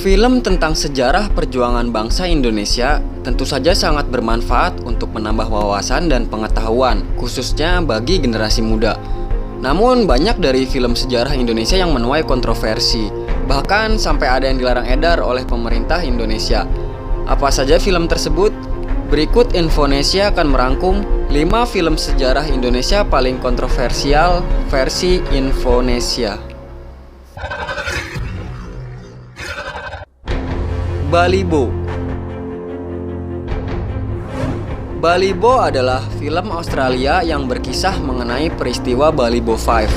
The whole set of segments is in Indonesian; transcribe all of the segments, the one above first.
Film tentang sejarah perjuangan bangsa Indonesia tentu saja sangat bermanfaat untuk menambah wawasan dan pengetahuan, khususnya bagi generasi muda. Namun, banyak dari film sejarah Indonesia yang menuai kontroversi, bahkan sampai ada yang dilarang edar oleh pemerintah Indonesia. Apa saja film tersebut? Berikut Infonesia akan merangkum 5 film sejarah Indonesia paling kontroversial versi Infonesia. Balibo. Balibo adalah film Australia yang berkisah mengenai peristiwa Balibo Five.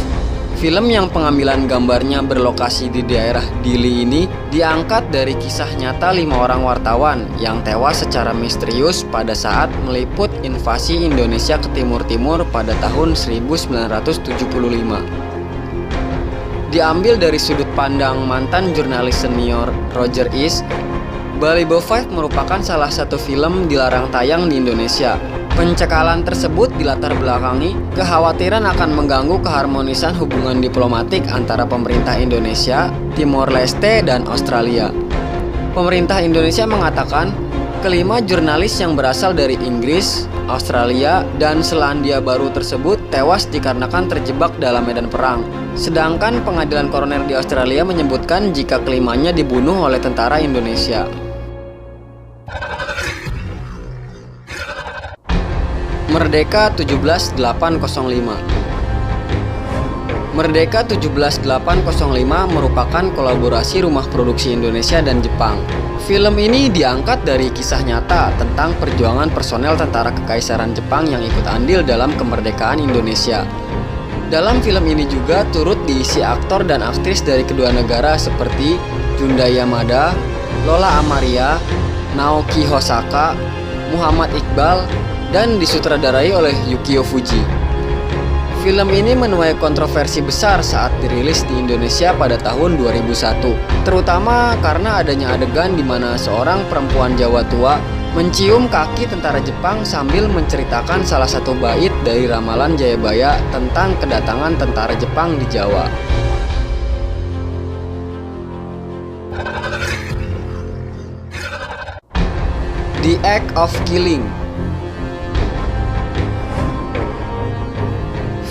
Film yang pengambilan gambarnya berlokasi di daerah Dili ini diangkat dari kisah nyata 5 orang wartawan yang tewas secara misterius pada saat meliput invasi Indonesia ke Timur-Timur pada tahun 1975. Diambil dari sudut pandang mantan jurnalis senior Roger East, Balibo Five merupakan salah satu film dilarang tayang di Indonesia. Pencekalan tersebut dilatar belakangi kekhawatiran akan mengganggu keharmonisan hubungan diplomatik antara pemerintah Indonesia, Timor Leste, dan Australia. Pemerintah Indonesia mengatakan kelima jurnalis yang berasal dari Inggris, Australia, dan Selandia Baru tersebut tewas dikarenakan terjebak dalam medan perang. Sedangkan pengadilan koroner di Australia menyebutkan jika kelimanya dibunuh oleh tentara Indonesia. Merdeka 17805. Merdeka 17805 merupakan kolaborasi rumah produksi Indonesia dan Jepang. Film ini diangkat dari kisah nyata tentang perjuangan personel tentara Kekaisaran Jepang yang ikut andil dalam kemerdekaan Indonesia. Dalam film ini juga turut diisi aktor dan aktris dari kedua negara seperti Junda Yamada, Lola Amaria, Naoki Hosaka, Muhammad Iqbal, dan disutradarai oleh Yukio Fuji. Film ini menuai kontroversi besar saat dirilis di Indonesia pada tahun 2001, terutama karena adanya adegan di mana seorang perempuan Jawa tua mencium kaki tentara Jepang sambil menceritakan salah satu bait dari ramalan Jayabaya tentang kedatangan tentara Jepang di Jawa. The Act of Killing.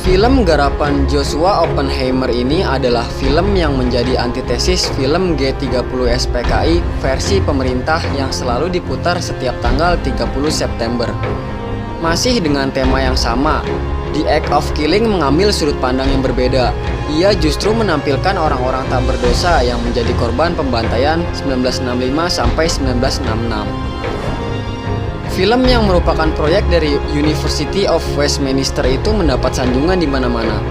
Film garapan Joshua Oppenheimer ini adalah film yang menjadi antitesis film G30 SPKI versi pemerintah yang selalu diputar setiap tanggal 30 September. Masih dengan tema yang sama, The Act of Killing mengambil sudut pandang yang berbeda. Ia justru menampilkan orang-orang tak berdosa yang menjadi korban pembantaian 1965 sampai 1966. Film yang merupakan proyek dari University of Westminster itu mendapat sanjungan di mana-mana.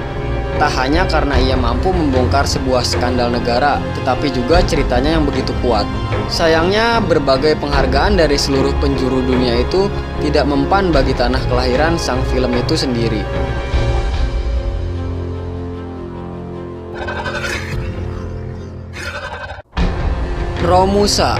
Tak hanya karena ia mampu membongkar sebuah skandal negara, tetapi juga ceritanya yang begitu kuat. Sayangnya, berbagai penghargaan dari seluruh penjuru dunia itu tidak mempan bagi tanah kelahiran sang film itu sendiri. Romusa.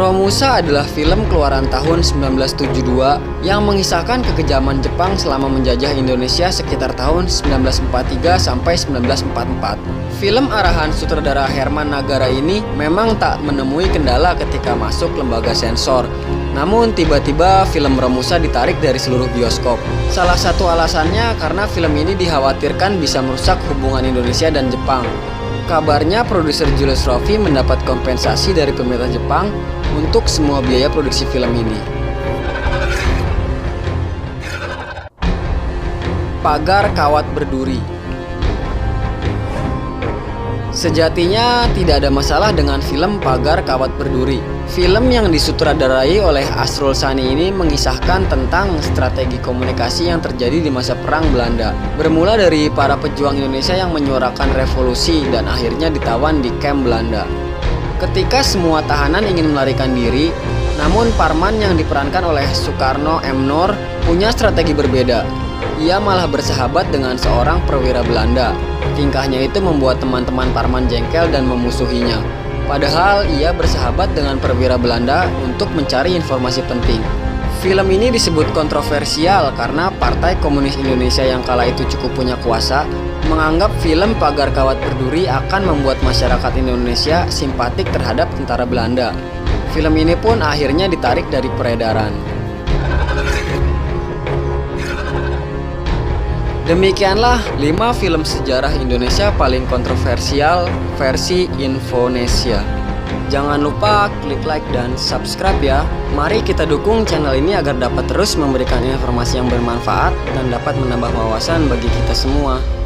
Romusa adalah film keluaran tahun 1972 yang mengisahkan kekejaman Jepang selama menjajah Indonesia sekitar tahun 1943 sampai 1944. Film arahan sutradara Herman Nagara ini memang tak menemui kendala ketika masuk lembaga sensor. Namun tiba-tiba film Romusa ditarik dari seluruh bioskop. Salah satu alasannya karena film ini dikhawatirkan bisa merusak hubungan Indonesia dan Jepang. Kabarnya produser Julius Rofi mendapat kompensasi dari pemerintah Jepang untuk semua biaya produksi film ini. Pagar Kawat Berduri. Sejatinya tidak ada masalah dengan film Pagar Kawat Berduri. Film yang disutradarai oleh Asrul Sani ini mengisahkan tentang strategi komunikasi yang terjadi di masa Perang Belanda. Bermula dari para pejuang Indonesia yang menyuarakan revolusi dan akhirnya ditawan di kamp Belanda. Ketika semua tahanan ingin melarikan diri, namun Parman yang diperankan oleh Soekarno M. Noor punya strategi berbeda. Ia malah bersahabat dengan seorang perwira Belanda. Tingkahnya itu membuat teman-teman Parman jengkel dan memusuhinya. Padahal ia bersahabat dengan perwira Belanda untuk mencari informasi penting. Film ini disebut kontroversial karena Partai Komunis Indonesia yang kala itu cukup punya kuasa menganggap film Pagar Kawat Berduri akan membuat masyarakat Indonesia simpatik terhadap tentara Belanda. Film ini pun akhirnya ditarik dari peredaran. Demikianlah 5 film sejarah Indonesia paling kontroversial versi Infonesia. Jangan lupa klik like dan subscribe ya. Mari kita dukung channel ini agar dapat terus memberikan informasi yang bermanfaat dan dapat menambah wawasan bagi kita semua.